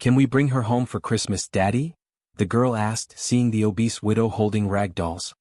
"Can we bring her home for Christmas, Daddy?" the girl asked, seeing the obese widow holding Ragdolls.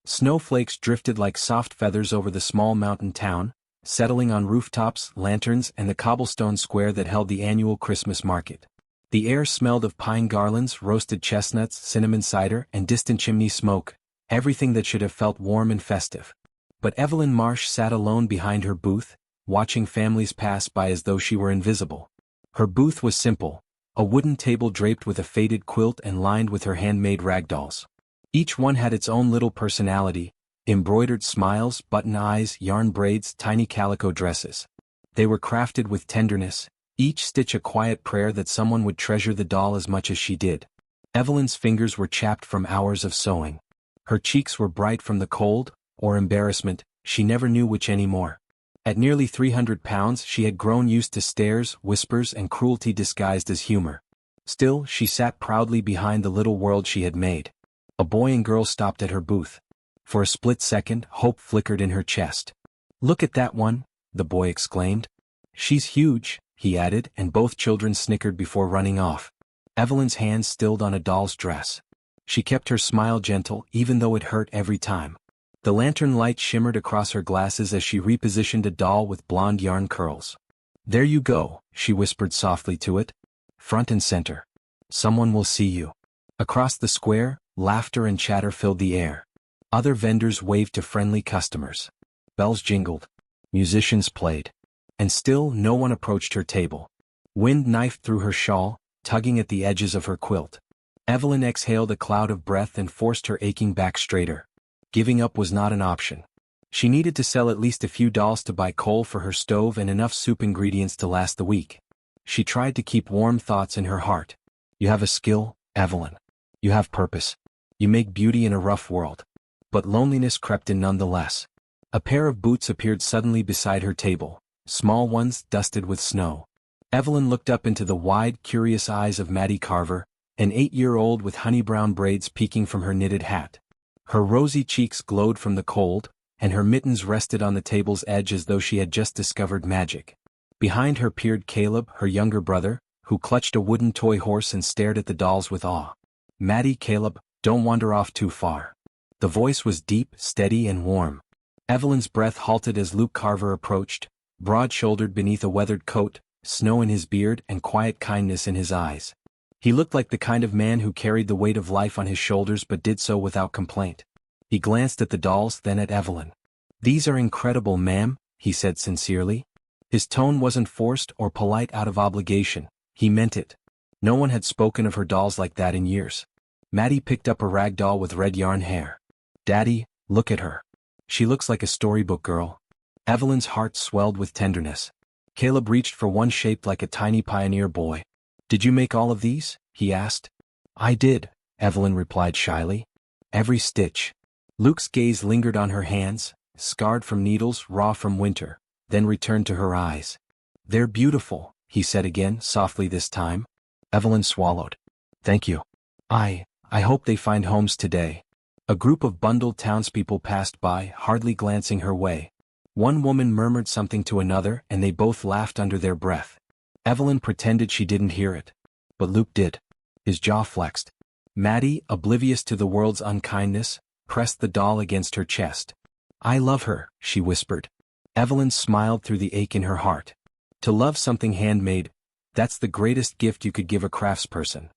Snowflakes drifted like soft feathers over the small mountain town, settling on rooftops, lanterns, and the cobblestone square that held the annual Christmas market. The air smelled of pine garlands, roasted chestnuts, cinnamon cider, and distant chimney smoke, everything that should have felt warm and festive. But Evelyn Marsh sat alone behind her booth, watching families pass by as though she were invisible. Her booth was simple, a wooden table draped with a faded quilt and lined with her handmade ragdolls. Each one had its own little personality, embroidered smiles, button eyes, yarn braids, tiny calico dresses. They were crafted with tenderness, each stitch a quiet prayer that someone would treasure the doll as much as she did. Evelyn's fingers were chapped from hours of sewing. Her cheeks were bright from the cold, or embarrassment, she never knew which anymore. At nearly 300 pounds she had grown used to stares, whispers, and cruelty disguised as humor. Still, she sat proudly behind the little world she had made. A boy and girl stopped at her booth. For a split second, hope flickered in her chest. "Look at that one," the boy exclaimed. "She's huge," he added, and both children snickered before running off. Evelyn's hands stilled on a doll's dress. She kept her smile gentle, even though it hurt every time. The lantern light shimmered across her glasses as she repositioned a doll with blonde yarn curls. "There you go," she whispered softly to it. "Front and center. Someone will see you." Across the square, laughter and chatter filled the air. Other vendors waved to friendly customers. Bells jingled. Musicians played. And still no one approached her table. Wind knifed through her shawl, tugging at the edges of her quilt. Evelyn exhaled a cloud of breath and forced her aching back straighter. Giving up was not an option. She needed to sell at least a few dolls to buy coal for her stove and enough soup ingredients to last the week. She tried to keep warm thoughts in her heart. "You have a skill, Evelyn. You have purpose. You make beauty in a rough world." But loneliness crept in nonetheless. A pair of boots appeared suddenly beside her table, small ones dusted with snow. Evelyn looked up into the wide, curious eyes of Maddie Carver, an 8-year-old with honey-brown braids peeking from her knitted hat. Her rosy cheeks glowed from the cold, and her mittens rested on the table's edge as though she had just discovered magic. Behind her peered Caleb, her younger brother, who clutched a wooden toy horse and stared at the dolls with awe. "Maddie, Caleb, don't wander off too far." The voice was deep, steady, and warm. Evelyn's breath halted as Luke Carver approached, broad-shouldered beneath a weathered coat, snow in his beard and quiet kindness in his eyes. He looked like the kind of man who carried the weight of life on his shoulders but did so without complaint. He glanced at the dolls, then at Evelyn. "These are incredible, ma'am," he said sincerely. His tone wasn't forced or polite out of obligation, he meant it. No one had spoken of her dolls like that in years. Maddie picked up a rag doll with red yarn hair. "Daddy, look at her. She looks like a storybook girl." Evelyn's heart swelled with tenderness. Caleb reached for one shaped like a tiny pioneer boy. "Did you make all of these?" he asked. "I did," Evelyn replied shyly. "Every stitch." Luke's gaze lingered on her hands, scarred from needles, raw from winter, then returned to her eyes. "They're beautiful," he said again, softly this time. Evelyn swallowed. "Thank you. I hope they find homes today." A group of bundled townspeople passed by, hardly glancing her way. One woman murmured something to another and they both laughed under their breath. Evelyn pretended she didn't hear it. But Luke did. His jaw flexed. Maddie, oblivious to the world's unkindness, pressed the doll against her chest. "I love her," she whispered. Evelyn smiled through the ache in her heart. To love something handmade, that's the greatest gift you could give a craftsperson.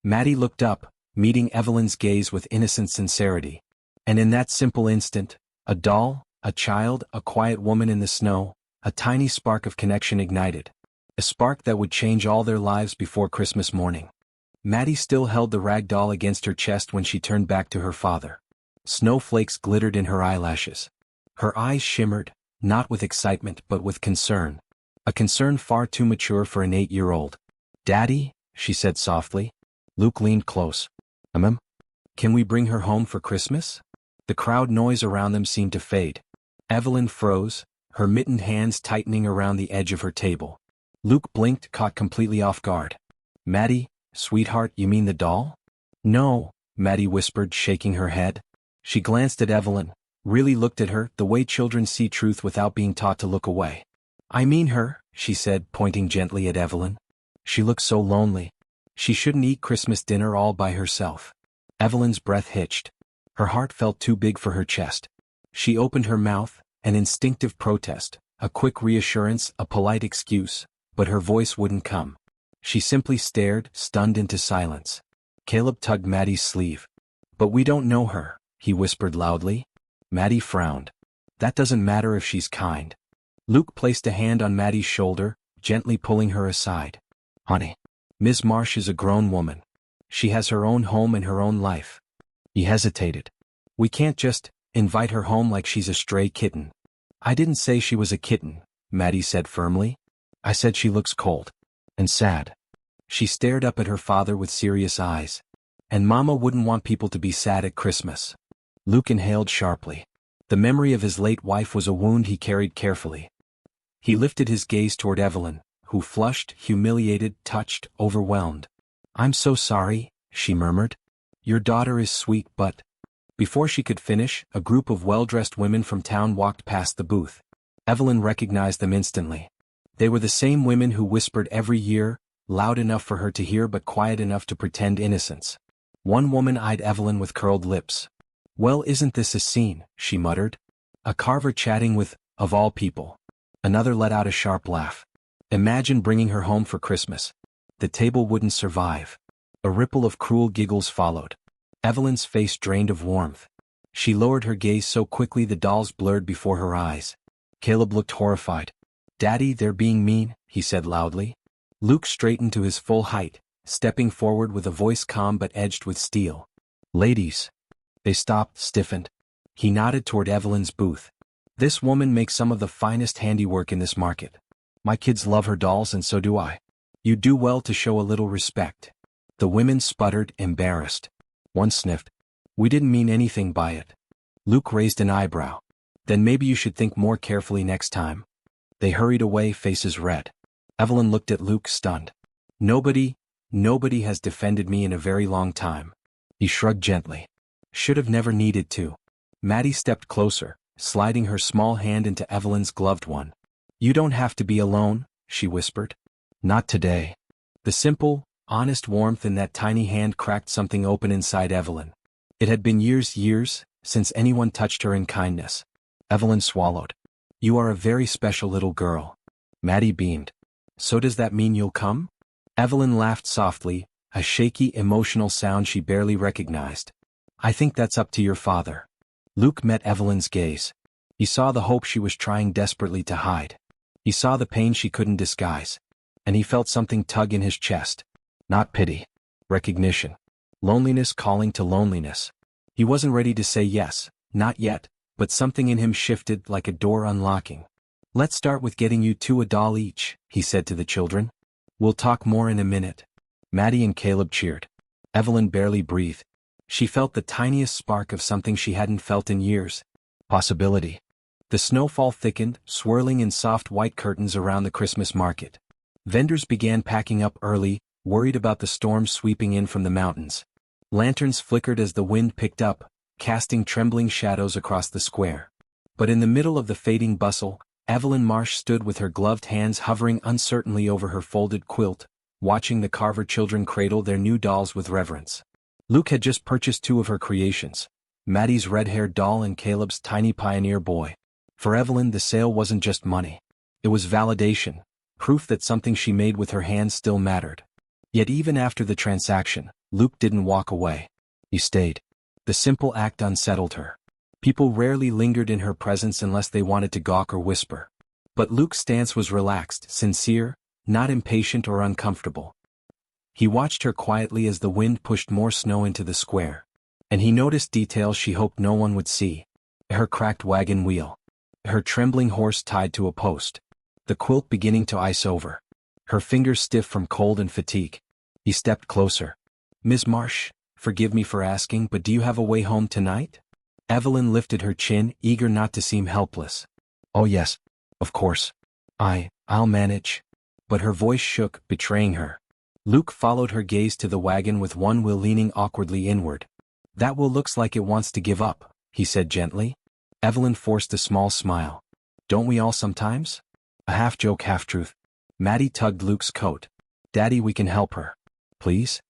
Maddie looked up, meeting Evelyn's gaze with innocent sincerity. And in that simple instant, a doll, a child, a quiet woman in the snow, a tiny spark of connection ignited. A spark that would change all their lives before Christmas morning. Maddie still held the rag doll against her chest when she turned back to her father. Snowflakes glittered in her eyelashes. Her eyes shimmered, not with excitement but with concern. A concern far too mature for an 8-year-old. "Daddy," she said softly. Luke leaned close. Can we bring her home for Christmas?" The crowd noise around them seemed to fade. Evelyn froze, her mittened hands tightening around the edge of her table. Luke blinked, caught completely off guard. "Maddie, sweetheart, you mean the doll?" "No," Maddie whispered, shaking her head. She glanced at Evelyn, really looked at her, the way children see truth without being taught to look away. "I mean her," she said, pointing gently at Evelyn. She looked so lonely. She shouldn't eat Christmas dinner all by herself. Evelyn's breath hitched. Her heart felt too big for her chest. She opened her mouth, an instinctive protest, a quick reassurance, a polite excuse, but her voice wouldn't come. She simply stared, stunned into silence. Caleb tugged Maddie's sleeve. "But we don't know her," he whispered loudly. Maddie frowned. "That doesn't matter if she's kind." Luke placed a hand on Maddie's shoulder, gently pulling her aside. "Honey, Ms. Marsh is a grown woman. She has her own home and her own life." He hesitated. "We can't just invite her home like she's a stray kitten." "I didn't say she was a kitten," Maddie said firmly. "I said she looks cold. And sad." She stared up at her father with serious eyes. "And Mama wouldn't want people to be sad at Christmas." Luke inhaled sharply. The memory of his late wife was a wound he carried carefully. He lifted his gaze toward Evelyn, who flushed, humiliated, touched, overwhelmed. "I'm so sorry," she murmured. "Your daughter is sweet but—" Before she could finish, a group of well-dressed women from town walked past the booth. Evelyn recognized them instantly. They were the same women who whispered every year, loud enough for her to hear but quiet enough to pretend innocence. One woman eyed Evelyn with curled lips. "Well, isn't this a scene?" she muttered. "A carver chatting with, of all people." Another let out a sharp laugh. "Imagine bringing her home for Christmas. The table wouldn't survive." A ripple of cruel giggles followed. Evelyn's face drained of warmth. She lowered her gaze so quickly the dolls blurred before her eyes. Caleb looked horrified. "Daddy, they're being mean," he said loudly. Luke straightened to his full height, stepping forward with a voice calm but edged with steel. "Ladies." They stopped, stiffened. He nodded toward Evelyn's booth. "This woman makes some of the finest handiwork in this market. My kids love her dolls and so do I. You do well to show a little respect." The women sputtered, embarrassed. One sniffed. "We didn't mean anything by it." Luke raised an eyebrow. "Then maybe you should think more carefully next time." They hurried away, faces red. Evelyn looked at Luke, stunned. Nobody has defended me in a very long time." He shrugged gently. "Should have never needed to." Maddie stepped closer, sliding her small hand into Evelyn's gloved one. "You don't have to be alone," she whispered. "Not today." The simple, honest warmth in that tiny hand cracked something open inside Evelyn. It had been years, since anyone touched her in kindness. Evelyn swallowed. "You are a very special little girl." Maddie beamed. "So does that mean you'll come?" Evelyn laughed softly, a shaky, emotional sound she barely recognized. "I think that's up to your father." Luke met Evelyn's gaze. He saw the hope she was trying desperately to hide. He saw the pain she couldn't disguise. And he felt something tug in his chest. Not pity. Recognition. Loneliness calling to loneliness. He wasn't ready to say yes, not yet, but something in him shifted like a door unlocking. "Let's start with getting you two a doll each," he said to the children. "We'll talk more in a minute." Maddie and Caleb cheered. Evelyn barely breathed. She felt the tiniest spark of something she hadn't felt in years. Possibility. The snowfall thickened, swirling in soft white curtains around the Christmas market. Vendors began packing up early, worried about the storm sweeping in from the mountains. Lanterns flickered as the wind picked up, casting trembling shadows across the square. But in the middle of the fading bustle, Evelyn Marsh stood with her gloved hands hovering uncertainly over her folded quilt, watching the Carver children cradle their new dolls with reverence. Luke had just purchased two of her creations, Maddie's red-haired doll and Caleb's tiny pioneer boy. For Evelyn, the sale wasn't just money. It was validation, proof that something she made with her hands still mattered. Yet even after the transaction, Luke didn't walk away. He stayed. The simple act unsettled her. People rarely lingered in her presence unless they wanted to gawk or whisper. But Luke's stance was relaxed, sincere, not impatient or uncomfortable. He watched her quietly as the wind pushed more snow into the square. And he noticed details she hoped no one would see. Her cracked wagon wheel. Her trembling horse tied to a post. The quilt beginning to ice over. Her fingers stiff from cold and fatigue. He stepped closer. "Ms. Marsh, forgive me for asking, but do you have a way home tonight?" Evelyn lifted her chin, eager not to seem helpless. "Oh yes, of course. I'll manage." But her voice shook, betraying her. Luke followed her gaze to the wagon with one wheel leaning awkwardly inward. "That wheel looks like it wants to give up," he said gently. Evelyn forced a small smile. "Don't we all sometimes?" A half-joke, half-truth. Maddie tugged Luke's coat. "Daddy, we can help her." Please?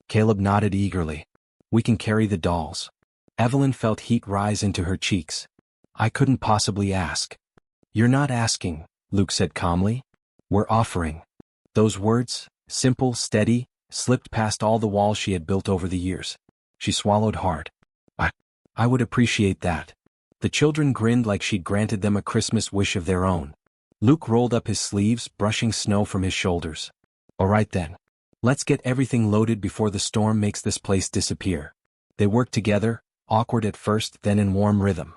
Caleb nodded eagerly. We can carry the dolls. Evelyn felt heat rise into her cheeks. I couldn't possibly ask. You're not asking, Luke said calmly. We're offering. Those words, simple, steady, slipped past all the walls she had built over the years. She swallowed hard. I would appreciate that. The children grinned like she'd granted them a Christmas wish of their own. Luke rolled up his sleeves, brushing snow from his shoulders. All right then. Let's get everything loaded before the storm makes this place disappear. They worked together, awkward at first, then in warm rhythm.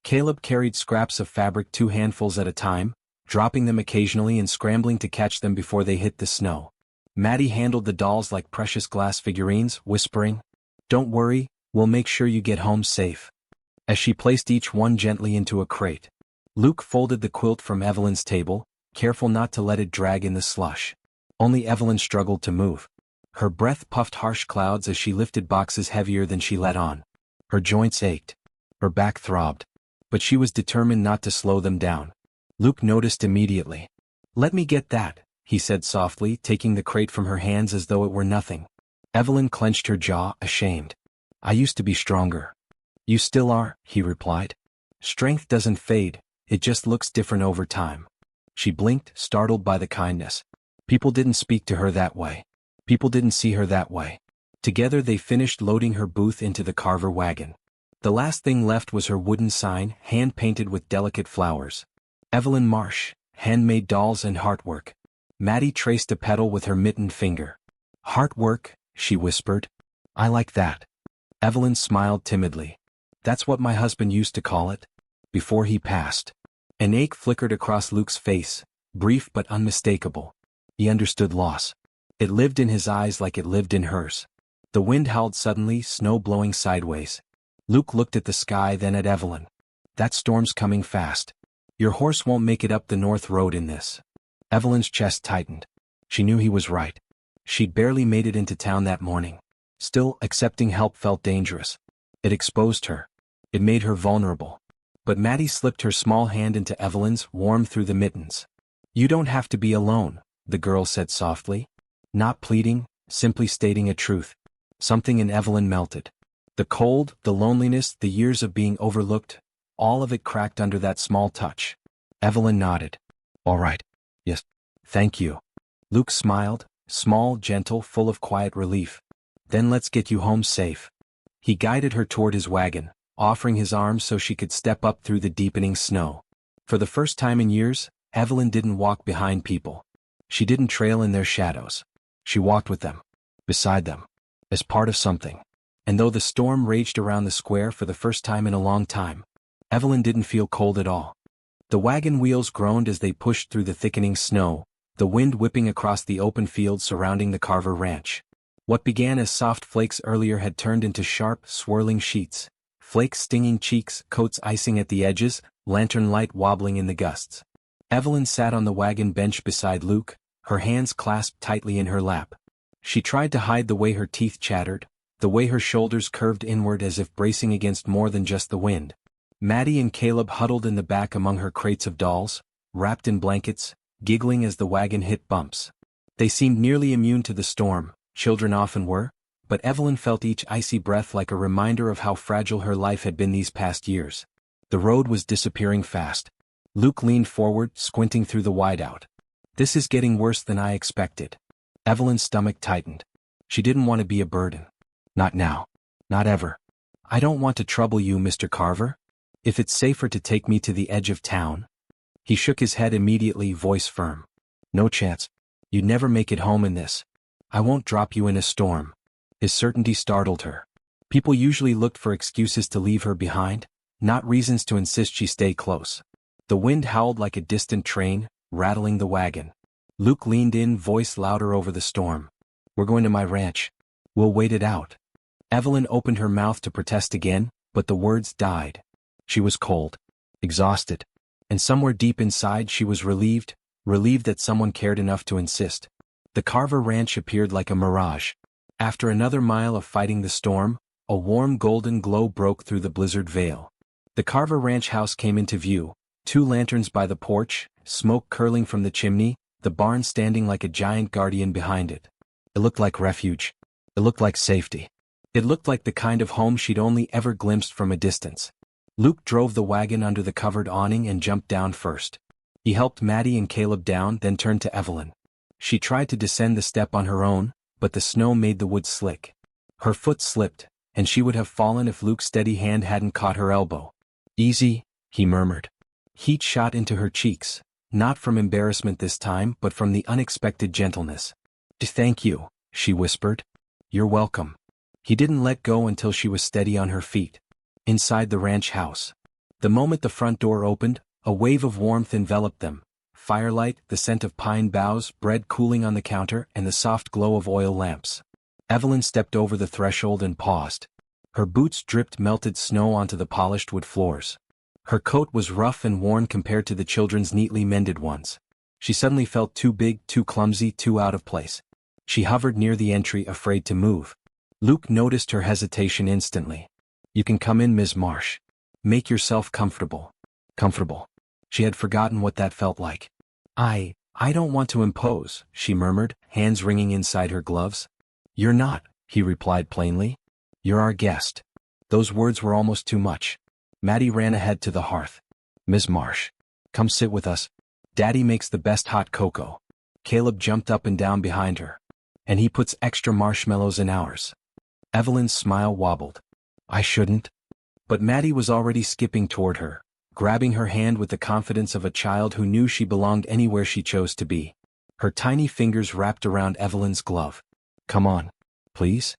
Caleb carried scraps of fabric 2 handfuls at a time, dropping them occasionally and scrambling to catch them before they hit the snow. Maddie handled the dolls like precious glass figurines, whispering, "Don't worry, we'll make sure you get home safe." As she placed each one gently into a crate, Luke folded the quilt from Evelyn's table, careful not to let it drag in the slush. Only Evelyn struggled to move. Her breath puffed harsh clouds as she lifted boxes heavier than she let on. Her joints ached. Her back throbbed. But she was determined not to slow them down. Luke noticed immediately. "Let me get that," he said softly, taking the crate from her hands as though it were nothing. Evelyn clenched her jaw, ashamed. "I used to be stronger." "You still are," he replied. "Strength doesn't fade, it just looks different over time." She blinked, startled by the kindness. People didn't speak to her that way. People didn't see her that way. Together they finished loading her booth into the Carver wagon. The last thing left was her wooden sign, hand-painted with delicate flowers. Evelyn Marsh, handmade dolls and heartwork. Maddie traced a petal with her mittened finger. "Heartwork," she whispered. "I like that." Evelyn smiled timidly. "That's what my husband used to call it. Before he passed." An ache flickered across Luke's face, brief but unmistakable. He understood loss. It lived in his eyes like it lived in hers. The wind howled suddenly, snow blowing sideways. Luke looked at the sky, then at Evelyn. "That storm's coming fast. Your horse won't make it up the north road in this." Evelyn's chest tightened. She knew he was right. She'd barely made it into town that morning. Still, accepting help felt dangerous. It exposed her. It made her vulnerable. But Maddie slipped her small hand into Evelyn's, warm through the mittens. "You don't have to be alone," the girl said softly. Not pleading, simply stating a truth. Something in Evelyn melted. The cold, the loneliness, the years of being overlooked, all of it cracked under that small touch. Evelyn nodded. "All right. Yes. Thank you." Luke smiled, small, gentle, full of quiet relief. "Then let's get you home safe." He guided her toward his wagon, offering his arms so she could step up through the deepening snow. For the first time in years, Evelyn didn't walk behind people. She didn't trail in their shadows. She walked with them, beside them, as part of something. And though the storm raged around the square for the first time in a long time, Evelyn didn't feel cold at all. The wagon wheels groaned as they pushed through the thickening snow, the wind whipping across the open fields surrounding the Carver ranch. What began as soft flakes earlier had turned into sharp, swirling sheets. Flakes stinging cheeks, coats icing at the edges, lantern light wobbling in the gusts. Evelyn sat on the wagon bench beside Luke, her hands clasped tightly in her lap. She tried to hide the way her teeth chattered, the way her shoulders curved inward as if bracing against more than just the wind. Maddie and Caleb huddled in the back among her crates of dolls, wrapped in blankets, giggling as the wagon hit bumps. They seemed nearly immune to the storm, children often were, but Evelyn felt each icy breath like a reminder of how fragile her life had been these past years. The road was disappearing fast. Luke leaned forward, squinting through the whiteout. "This is getting worse than I expected." Evelyn's stomach tightened. She didn't want to be a burden. Not now. Not ever. "I don't want to trouble you, Mr. Carver. If it's safer to take me to the edge of town." He shook his head immediately, voice firm. "No chance. You'd never make it home in this. I won't drop you in a storm." His certainty startled her. People usually looked for excuses to leave her behind, not reasons to insist she stay close. The wind howled like a distant train, rattling the wagon. Luke leaned in, voice louder over the storm. "We're going to my ranch. We'll wait it out." Evelyn opened her mouth to protest again, but the words died. She was cold, exhausted, and somewhere deep inside she was relieved that someone cared enough to insist. The Carver ranch appeared like a mirage. After another mile of fighting the storm, a warm golden glow broke through the blizzard veil. The Carver ranch house came into view, 2 lanterns by the porch, smoke curling from the chimney, the barn standing like a giant guardian behind it. It looked like refuge. It looked like safety. It looked like the kind of home she'd only ever glimpsed from a distance. Luke drove the wagon under the covered awning and jumped down first. He helped Maddie and Caleb down, then turned to Evelyn. She tried to descend the step on her own, but the snow made the wood slick. Her foot slipped, and she would have fallen if Luke's steady hand hadn't caught her elbow. "Easy," he murmured. Heat shot into her cheeks, not from embarrassment this time but from the unexpected gentleness. "Thank you," she whispered. "You're welcome." He didn't let go until she was steady on her feet. Inside the ranch house. The moment the front door opened, a wave of warmth enveloped them. Firelight, the scent of pine boughs, bread cooling on the counter, and the soft glow of oil lamps. Evelyn stepped over the threshold and paused. Her boots dripped melted snow onto the polished wood floors. Her coat was rough and worn compared to the children's neatly mended ones. She suddenly felt too big, too clumsy, too out of place. She hovered near the entry, afraid to move. Luke noticed her hesitation instantly. "You can come in, Ms. Marsh. Make yourself comfortable." Comfortable. She had forgotten what that felt like. I don't want to impose," she murmured, hands wringing inside her gloves. "You're not," he replied plainly. "You're our guest." Those words were almost too much. Maddie ran ahead to the hearth. "Ms. Marsh, come sit with us. Daddy makes the best hot cocoa." Caleb jumped up and down behind her. "And he puts extra marshmallows in ours." Evelyn's smile wobbled. "I shouldn't." But Maddie was already skipping toward her, grabbing her hand with the confidence of a child who knew she belonged anywhere she chose to be. Her tiny fingers wrapped around Evelyn's glove. "Come on, please."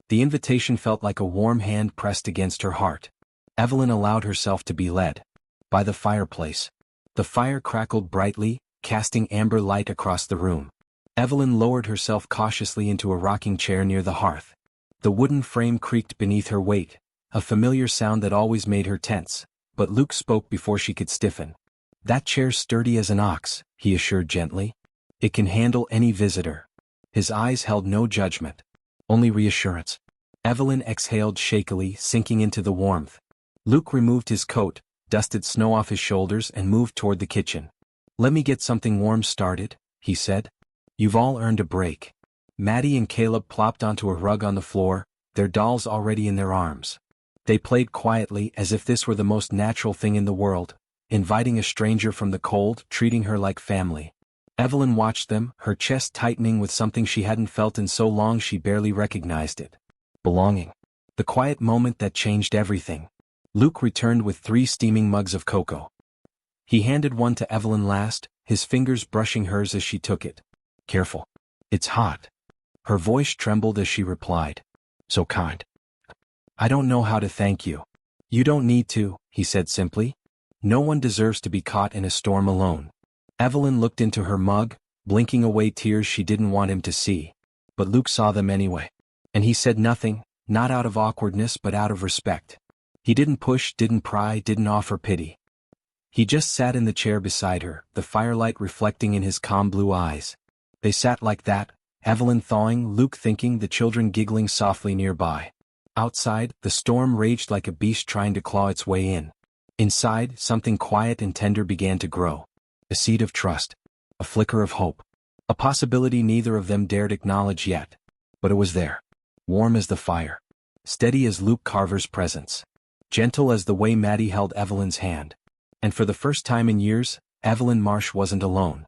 The invitation felt like a warm hand pressed against her heart. Evelyn allowed herself to be led. By the fireplace. The fire crackled brightly, casting amber light across the room. Evelyn lowered herself cautiously into a rocking chair near the hearth. The wooden frame creaked beneath her weight, a familiar sound that always made her tense, but Luke spoke before she could stiffen. "That chair's sturdy as an ox," he assured gently. "It can handle any visitor." His eyes held no judgment, only reassurance. Evelyn exhaled shakily, sinking into the warmth. Luke removed his coat, dusted snow off his shoulders and moved toward the kitchen. "Let me get something warm started," he said. "You've all earned a break." Maddie and Caleb plopped onto a rug on the floor, their dolls already in their arms. They played quietly as if this were the most natural thing in the world, inviting a stranger from the cold, treating her like family. Evelyn watched them, her chest tightening with something she hadn't felt in so long she barely recognized it. Belonging. The quiet moment that changed everything. Luke returned with 3 steaming mugs of cocoa. He handed one to Evelyn last, his fingers brushing hers as she took it. "Careful. It's hot." Her voice trembled as she replied. "So kind." "I don't know how to thank you." "You don't need to," he said simply. "No one deserves to be caught in a storm alone." Evelyn looked into her mug, blinking away tears she didn't want him to see. But Luke saw them anyway. And he said nothing, not out of awkwardness but out of respect. He didn't push, didn't pry, didn't offer pity. He just sat in the chair beside her, the firelight reflecting in his calm blue eyes. They sat like that, Evelyn thawing, Luke thinking, the children giggling softly nearby. Outside, the storm raged like a beast trying to claw its way in. Inside, something quiet and tender began to grow. A seed of trust. A flicker of hope. A possibility neither of them dared acknowledge yet. But it was there. Warm as the fire. Steady as Luke Carver's presence. Gentle as the way Maddie held Evelyn's hand. And for the first time in years, Evelyn Marsh wasn't alone.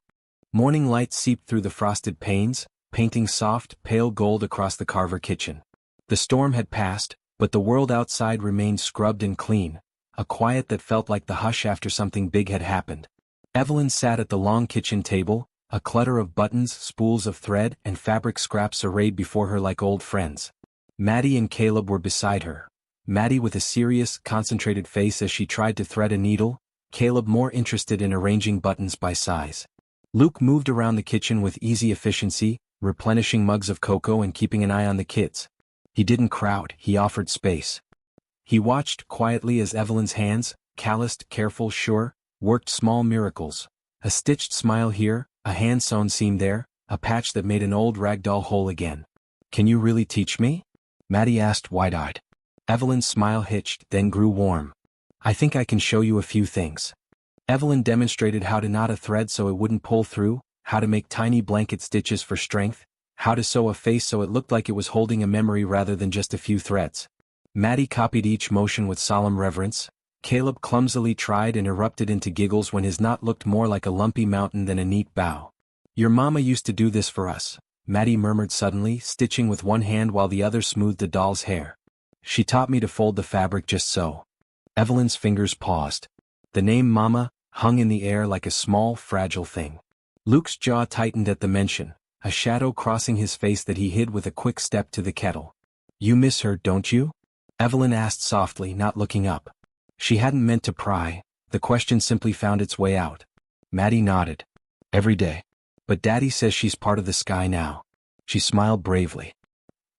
Morning light seeped through the frosted panes, painting soft, pale gold across the Carver kitchen. The storm had passed, but the world outside remained scrubbed and clean, a quiet that felt like the hush after something big had happened. Evelyn sat at the long kitchen table, a clutter of buttons, spools of thread, and fabric scraps arrayed before her like old friends. Maddie and Caleb were beside her, Maddie with a serious, concentrated face as she tried to thread a needle, Caleb more interested in arranging buttons by size. Luke moved around the kitchen with easy efficiency, replenishing mugs of cocoa and keeping an eye on the kids. He didn't crowd, he offered space. He watched quietly as Evelyn's hands, calloused, careful, sure, worked small miracles. A stitched smile here, a hand-sewn seam there, a patch that made an old ragdoll whole again. "Can you really teach me?" Maddie asked wide-eyed. Evelyn's smile hitched, then grew warm. "I think I can show you a few things." Evelyn demonstrated how to knot a thread so it wouldn't pull through, how to make tiny blanket stitches for strength, how to sew a face so it looked like it was holding a memory rather than just a few threads. Maddie copied each motion with solemn reverence. Caleb clumsily tried and erupted into giggles when his knot looked more like a lumpy mountain than a neat bow. Your mama used to do this for us, Maddie murmured suddenly, stitching with one hand while the other smoothed the doll's hair. She taught me to fold the fabric just so. Evelyn's fingers paused. The name Mama hung in the air like a small, fragile thing. Luke's jaw tightened at the mention, a shadow crossing his face that he hid with a quick step to the kettle. You miss her, don't you? Evelyn asked softly, not looking up. She hadn't meant to pry, the question simply found its way out. Maddie nodded. Every day. But Daddy says she's part of the sky now. She smiled bravely.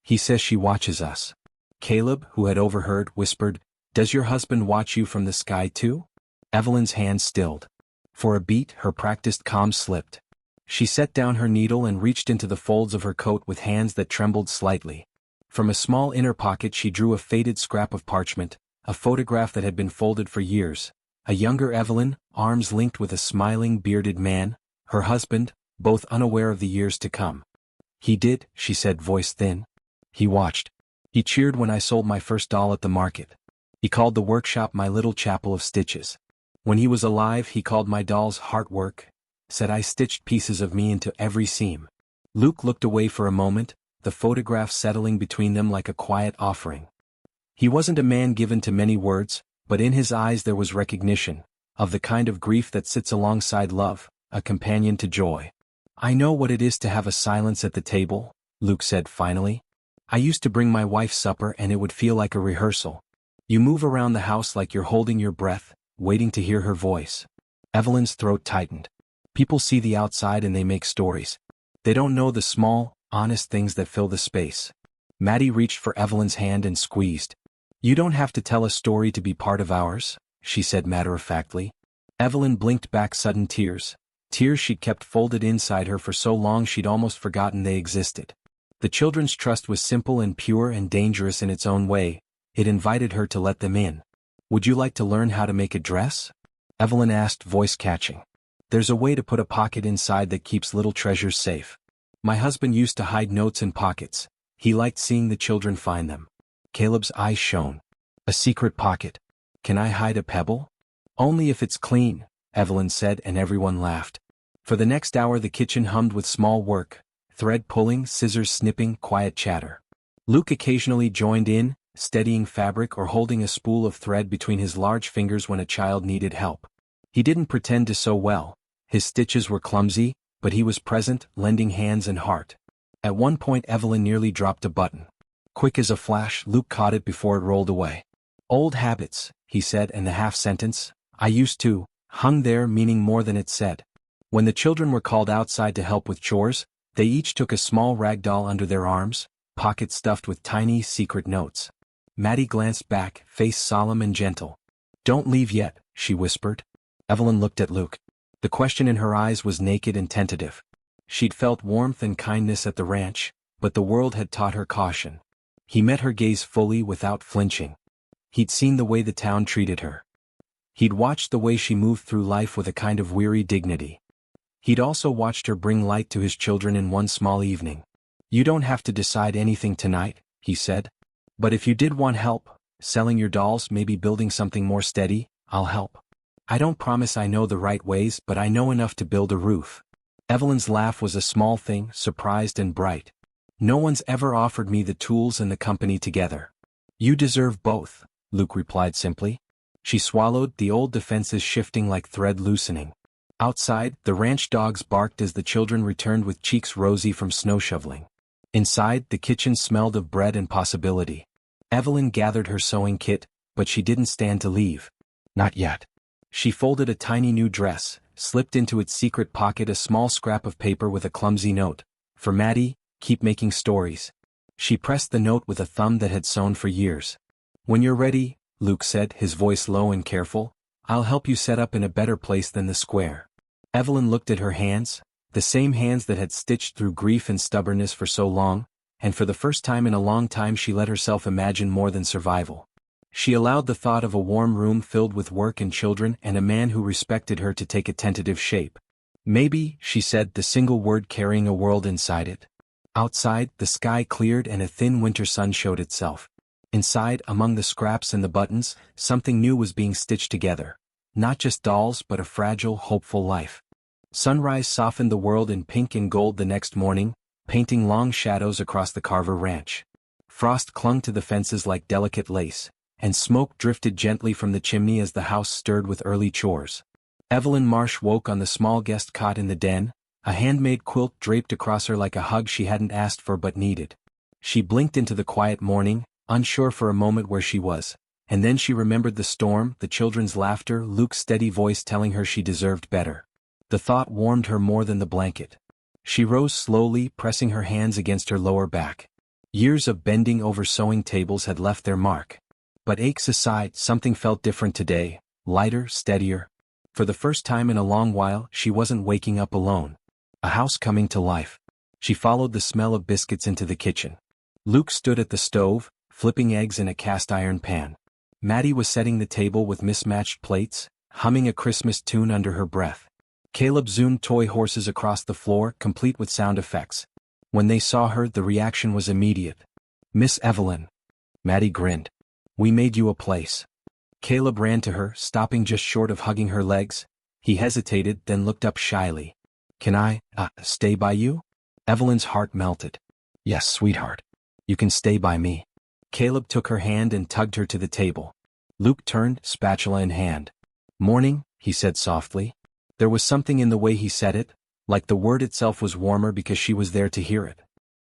He says she watches us. Caleb, who had overheard, whispered, Does your husband watch you from the sky too? Evelyn's hand stilled. For a beat, her practiced calm slipped. She set down her needle and reached into the folds of her coat with hands that trembled slightly. From a small inner pocket she drew a faded scrap of parchment, a photograph that had been folded for years. A younger Evelyn, arms linked with a smiling, bearded man, her husband, both unaware of the years to come. He did, she said, voice thin. He watched. He cheered when I sold my first doll at the market. He called the workshop my little chapel of stitches. When he was alive he called my dolls heart work, said I stitched pieces of me into every seam. Luke looked away for a moment, the photograph settling between them like a quiet offering. He wasn't a man given to many words, but in his eyes there was recognition, of the kind of grief that sits alongside love, a companion to joy. I know what it is to have a silence at the table, Luke said finally. I used to bring my wife supper and it would feel like a rehearsal. You move around the house like you're holding your breath, waiting to hear her voice. Evelyn's throat tightened. People see the outside and they make stories. They don't know the small, honest things that fill the space. Maddie reached for Evelyn's hand and squeezed. You don't have to tell a story to be part of ours, she said matter-of-factly. Evelyn blinked back sudden tears. Tears she'd kept folded inside her for so long she'd almost forgotten they existed. The children's trust was simple and pure and dangerous in its own way. It invited her to let them in. Would you like to learn how to make a dress? Evelyn asked, voice catching. There's a way to put a pocket inside that keeps little treasures safe. My husband used to hide notes in pockets. He liked seeing the children find them. Caleb's eyes shone. A secret pocket. Can I hide a pebble? Only if it's clean, Evelyn said, and everyone laughed. For the next hour the kitchen hummed with small work, thread pulling, scissors snipping, quiet chatter. Luke occasionally joined in, steadying fabric or holding a spool of thread between his large fingers when a child needed help. He didn't pretend to sew well. His stitches were clumsy, but he was present, lending hands and heart. At one point Evelyn nearly dropped a button. Quick as a flash, Luke caught it before it rolled away. Old habits, he said, and the half-sentence, I used to, hung there meaning more than it said. When the children were called outside to help with chores, they each took a small rag doll under their arms, pockets stuffed with tiny, secret notes. Maddie glanced back, face solemn and gentle. Don't leave yet, she whispered. Evelyn looked at Luke. The question in her eyes was naked and tentative. She'd felt warmth and kindness at the ranch, but the world had taught her caution. He met her gaze fully without flinching. He'd seen the way the town treated her. He'd watched the way she moved through life with a kind of weary dignity. He'd also watched her bring light to his children in one small evening. You don't have to decide anything tonight, he said. But if you did want help, selling your dolls, maybe building something more steady, I'll help. I don't promise I know the right ways, but I know enough to build a roof. Evelyn's laugh was a small thing, surprised and bright. No one's ever offered me the tools and the company together. You deserve both, Luke replied simply. She swallowed, the old defenses shifting like thread loosening. Outside, the ranch dogs barked as the children returned with cheeks rosy from snow shoveling. Inside, the kitchen smelled of bread and possibility. Evelyn gathered her sewing kit, but she didn't stand to leave. Not yet. She folded a tiny new dress, slipped into its secret pocket a small scrap of paper with a clumsy note. For Maddie, keep making stories. She pressed the note with a thumb that had sewn for years. When you're ready, Luke said, his voice low and careful, I'll help you set up in a better place than the square. Evelyn looked at her hands, the same hands that had stitched through grief and stubbornness for so long, and for the first time in a long time she let herself imagine more than survival. She allowed the thought of a warm room filled with work and children and a man who respected her to take a tentative shape. Maybe, she said, the single word carrying a world inside it. Outside, the sky cleared and a thin winter sun showed itself. Inside, among the scraps and the buttons, something new was being stitched together. Not just dolls but a fragile, hopeful life. Sunrise softened the world in pink and gold the next morning, painting long shadows across the Carver Ranch. Frost clung to the fences like delicate lace, and smoke drifted gently from the chimney as the house stirred with early chores. Evelyn Marsh woke on the small guest cot in the den, a handmade quilt draped across her like a hug she hadn't asked for but needed. She blinked into the quiet morning, unsure for a moment where she was, and then she remembered the storm, the children's laughter, Luke's steady voice telling her she deserved better. The thought warmed her more than the blanket. She rose slowly, pressing her hands against her lower back. Years of bending over sewing tables had left their mark. But aches aside, something felt different today, lighter, steadier. For the first time in a long while, she wasn't waking up alone. A house coming to life. She followed the smell of biscuits into the kitchen. Luke stood at the stove, flipping eggs in a cast-iron pan. Maddie was setting the table with mismatched plates, humming a Christmas tune under her breath. Caleb zoomed toy horses across the floor, complete with sound effects. When they saw her, the reaction was immediate. "Miss Evelyn." Maddie grinned. "We made you a place." Caleb ran to her, stopping just short of hugging her legs. He hesitated, then looked up shyly. "Can I, stay by you?" Evelyn's heart melted. "Yes, sweetheart. You can stay by me." Caleb took her hand and tugged her to the table. Luke turned, spatula in hand. "Morning," he said softly. There was something in the way he said it, like the word itself was warmer because she was there to hear it.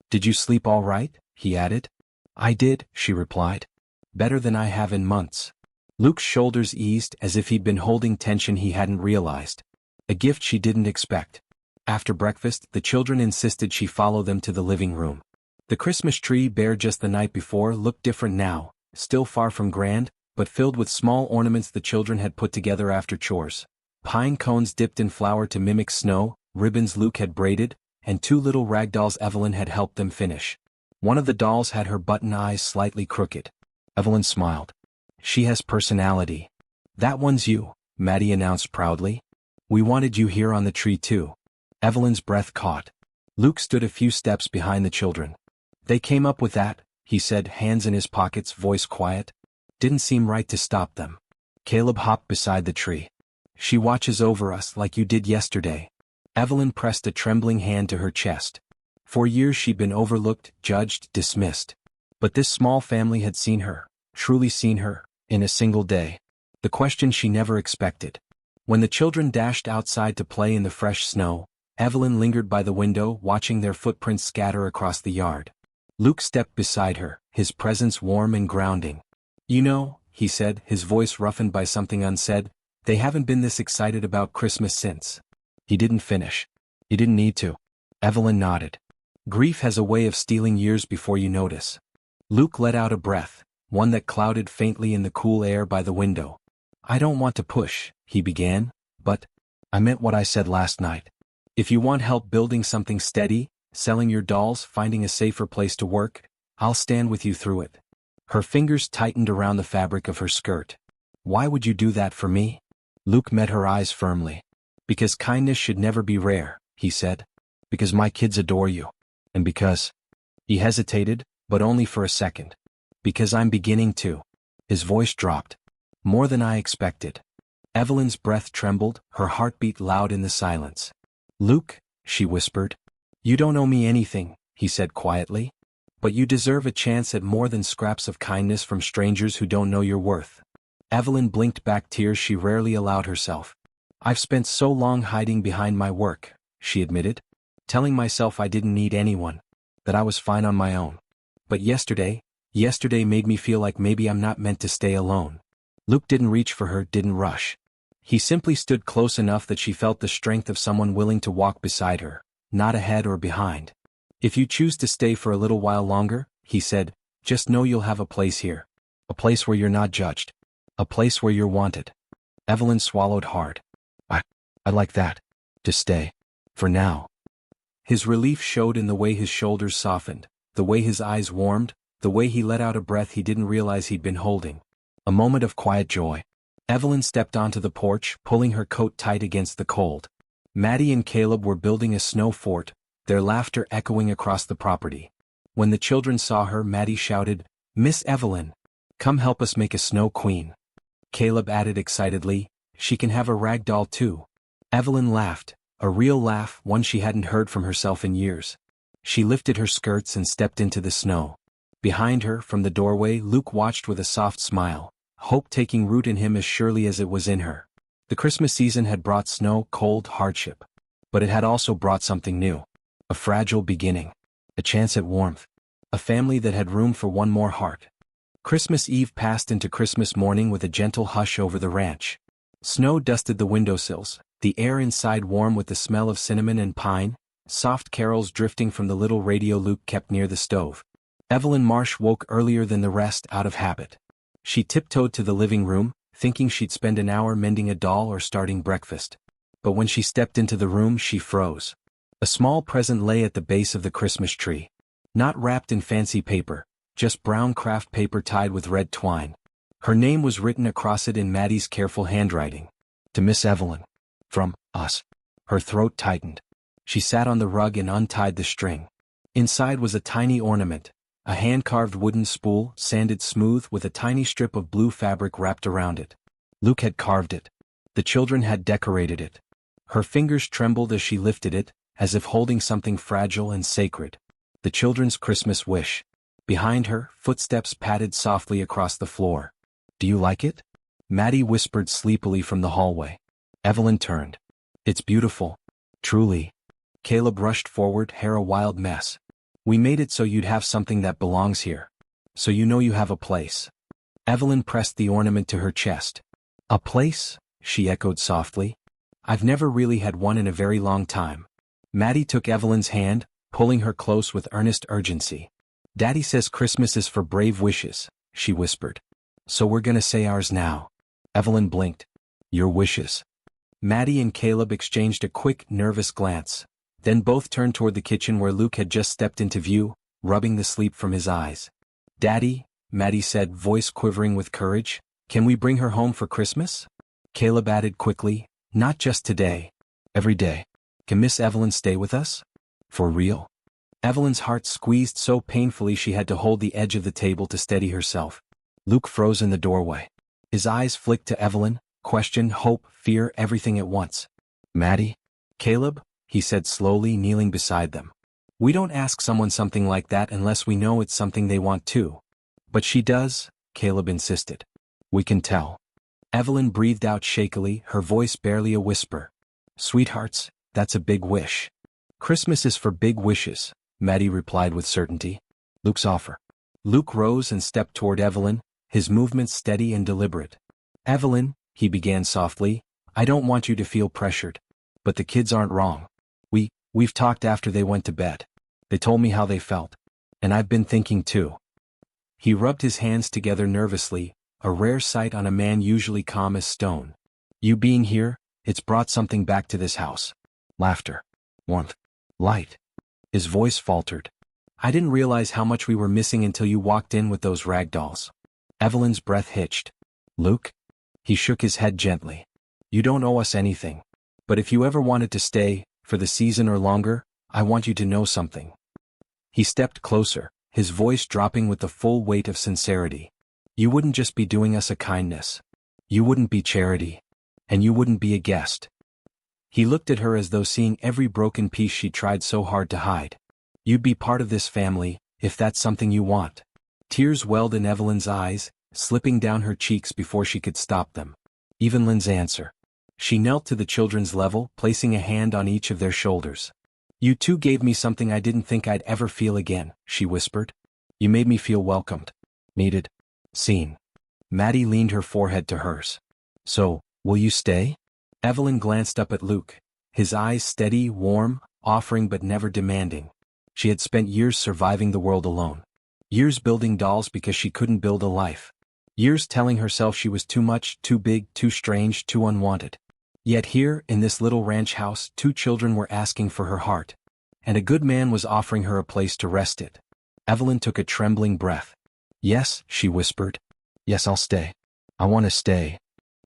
"Did you sleep all right?" he added. "I did," she replied. "Better than I have in months." Luke's shoulders eased as if he'd been holding tension he hadn't realized. A gift she didn't expect. After breakfast, the children insisted she follow them to the living room. The Christmas tree, bare just the night before, looked different now, still far from grand, but filled with small ornaments the children had put together after chores. Pine cones dipped in flour to mimic snow, ribbons Luke had braided, and 2 little ragdolls Evelyn had helped them finish. One of the dolls had her button eyes slightly crooked. Evelyn smiled. "She has personality." "That one's you," Maddie announced proudly. "We wanted you here on the tree too." Evelyn's breath caught. Luke stood a few steps behind the children. "They came up with that," he said, hands in his pockets, voice quiet. "Didn't seem right to stop them." Caleb hopped beside the tree. "She watches over us like you did yesterday." Evelyn pressed a trembling hand to her chest. For years she'd been overlooked, judged, dismissed. But this small family had seen her, truly seen her, in a single day. The question she never expected. When the children dashed outside to play in the fresh snow, Evelyn lingered by the window, watching their footprints scatter across the yard. Luke stepped beside her, his presence warm and grounding. "You know," he said, his voice roughened by something unsaid, "they haven't been this excited about Christmas since." He didn't finish. "You didn't need to." Evelyn nodded. "Grief has a way of stealing years before you notice." Luke let out a breath, one that clouded faintly in the cool air by the window. "I don't want to push," he began, "but I meant what I said last night. If you want help building something steady, selling your dolls, finding a safer place to work, I'll stand with you through it." Her fingers tightened around the fabric of her skirt. "Why would you do that for me?" Luke met her eyes firmly. "Because kindness should never be rare," he said. "Because my kids adore you. And because—" He hesitated, but only for a second. "Because I'm beginning to." His voice dropped. "More than I expected." Evelyn's breath trembled, her heartbeat loud in the silence. "Luke," she whispered. "You don't owe me anything," he said quietly. "But you deserve a chance at more than scraps of kindness from strangers who don't know your worth." Evelyn blinked back tears she rarely allowed herself. "I've spent so long hiding behind my work," she admitted. "Telling myself I didn't need anyone, that I was fine on my own. But yesterday made me feel like maybe I'm not meant to stay alone." Luke didn't reach for her, didn't rush. He simply stood close enough that she felt the strength of someone willing to walk beside her, not ahead or behind. "If you choose to stay for a little while longer," he said, "just know you'll have a place here. A place where you're not judged. A place where you're wanted." Evelyn swallowed hard. I like that. To stay. For now." His relief showed in the way his shoulders softened, the way his eyes warmed, the way he let out a breath he didn't realize he'd been holding. A moment of quiet joy. Evelyn stepped onto the porch, pulling her coat tight against the cold. Maddie and Caleb were building a snow fort, their laughter echoing across the property. When the children saw her, Maddie shouted, "Miss Evelyn! Come help us make a snow queen." Caleb added excitedly, "She can have a rag doll too." Evelyn laughed, a real laugh, one she hadn't heard from herself in years. She lifted her skirts and stepped into the snow. Behind her, from the doorway, Luke watched with a soft smile, hope taking root in him as surely as it was in her. The Christmas season had brought snow, cold, hardship. But it had also brought something new. A fragile beginning. A chance at warmth. A family that had room for one more heart. Christmas Eve passed into Christmas morning with a gentle hush over the ranch. Snow dusted the windowsills, the air inside warm with the smell of cinnamon and pine, soft carols drifting from the little radio Luke kept near the stove. Evelyn Marsh woke earlier than the rest out of habit. She tiptoed to the living room, thinking she'd spend an hour mending a doll or starting breakfast. But when she stepped into the room, she froze. A small present lay at the base of the Christmas tree. Not wrapped in fancy paper, just brown craft paper tied with red twine. Her name was written across it in Maddie's careful handwriting. To Miss Evelyn. From us. Her throat tightened. She sat on the rug and untied the string. Inside was a tiny ornament, a hand-carved wooden spool, sanded smooth with a tiny strip of blue fabric wrapped around it. Luke had carved it. The children had decorated it. Her fingers trembled as she lifted it, as if holding something fragile and sacred. The children's Christmas wish. Behind her, footsteps padded softly across the floor. "Do you like it?" Maddie whispered sleepily from the hallway. Evelyn turned. "It's beautiful. Truly." Caleb rushed forward, hair a wild mess. "We made it so you'd have something that belongs here. So you know you have a place." Evelyn pressed the ornament to her chest. "A place?" she echoed softly. "I've never really had one in a very long time." Maddie took Evelyn's hand, pulling her close with earnest urgency. "Daddy says Christmas is for brave wishes," she whispered. "So we're gonna say ours now." Evelyn blinked. "Your wishes." Maddie and Caleb exchanged a quick, nervous glance. Then both turned toward the kitchen where Luke had just stepped into view, rubbing the sleep from his eyes. "Daddy," Maddie said, voice quivering with courage, "can we bring her home for Christmas?" Caleb added quickly, "Not just today. Every day. Can Miss Evelyn stay with us? For real?" Evelyn's heart squeezed so painfully she had to hold the edge of the table to steady herself. Luke froze in the doorway. His eyes flicked to Evelyn, question, hope, fear, everything at once. "Maddie?" "Caleb?" he said slowly, kneeling beside them. "We don't ask someone something like that unless we know it's something they want too." "But she does," Caleb insisted. "We can tell." Evelyn breathed out shakily, her voice barely a whisper. "Sweethearts, that's a big wish." "Christmas is for big wishes," Maddie replied with certainty. "Luke's offer." Luke rose and stepped toward Evelyn, his movements steady and deliberate. "Evelyn," he began softly, "I don't want you to feel pressured. But the kids aren't wrong. We've talked after they went to bed. They told me how they felt. And I've been thinking too." He rubbed his hands together nervously, a rare sight on a man usually calm as stone. "You being here, it's brought something back to this house. Laughter. Warmth. Light." His voice faltered. "I didn't realize how much we were missing until you walked in with those rag dolls." Evelyn's breath hitched. "Luke?" He shook his head gently. "You don't owe us anything. But if you ever wanted to stay, for the season or longer, I want you to know something." He stepped closer, his voice dropping with the full weight of sincerity. "You wouldn't just be doing us a kindness. You wouldn't be charity. And you wouldn't be a guest." He looked at her as though seeing every broken piece she tried so hard to hide. "You'd be part of this family, if that's something you want." Tears welled in Evelyn's eyes, slipping down her cheeks before she could stop them. Evelyn's answer. She knelt to the children's level, placing a hand on each of their shoulders. "You two gave me something I didn't think I'd ever feel again," she whispered. "You made me feel welcomed. Needed. Seen." Maddie leaned her forehead to hers. "So, will you stay?" Evelyn glanced up at Luke, his eyes steady, warm, offering but never demanding. She had spent years surviving the world alone. Years building dolls because she couldn't build a life. Years telling herself she was too much, too big, too strange, too unwanted. Yet here, in this little ranch house, two children were asking for her heart. And a good man was offering her a place to rest it. Evelyn took a trembling breath. "Yes," she whispered. "Yes, I'll stay. I want to stay."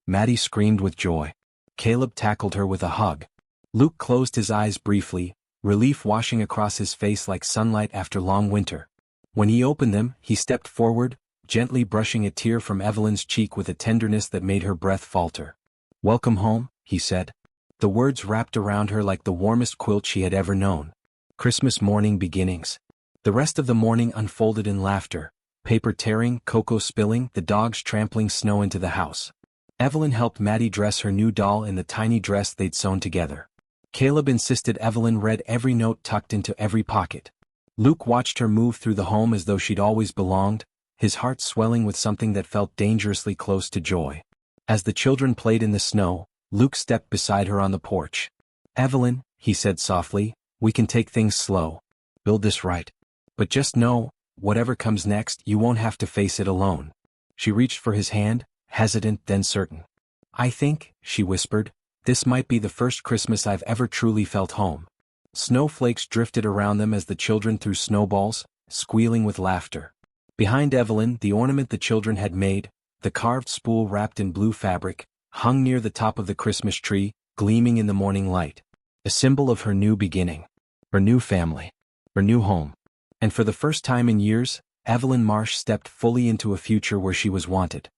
Maddie screamed with joy. Caleb tackled her with a hug. Luke closed his eyes briefly, relief washing across his face like sunlight after long winter. When he opened them, he stepped forward, gently brushing a tear from Evelyn's cheek with a tenderness that made her breath falter. "Welcome home," he said. The words wrapped around her like the warmest quilt she had ever known. Christmas morning beginnings. The rest of the morning unfolded in laughter, paper tearing, cocoa spilling, the dogs trampling snow into the house. Evelyn helped Maddie dress her new doll in the tiny dress they'd sewn together. Caleb insisted Evelyn read every note tucked into every pocket. Luke watched her move through the home as though she'd always belonged, his heart swelling with something that felt dangerously close to joy. As the children played in the snow, Luke stepped beside her on the porch. "Evelyn," he said softly, "we can take things slow. Build this right. But just know, whatever comes next, you won't have to face it alone." She reached for his hand, hesitant then certain. "I think," she whispered, "this might be the first Christmas I've ever truly felt home." Snowflakes drifted around them as the children threw snowballs, squealing with laughter. Behind Evelyn, the ornament the children had made, the carved spool wrapped in blue fabric, hung near the top of the Christmas tree, gleaming in the morning light. A symbol of her new beginning. Her new family. Her new home. And for the first time in years, Evelyn Marsh stepped fully into a future where she was wanted.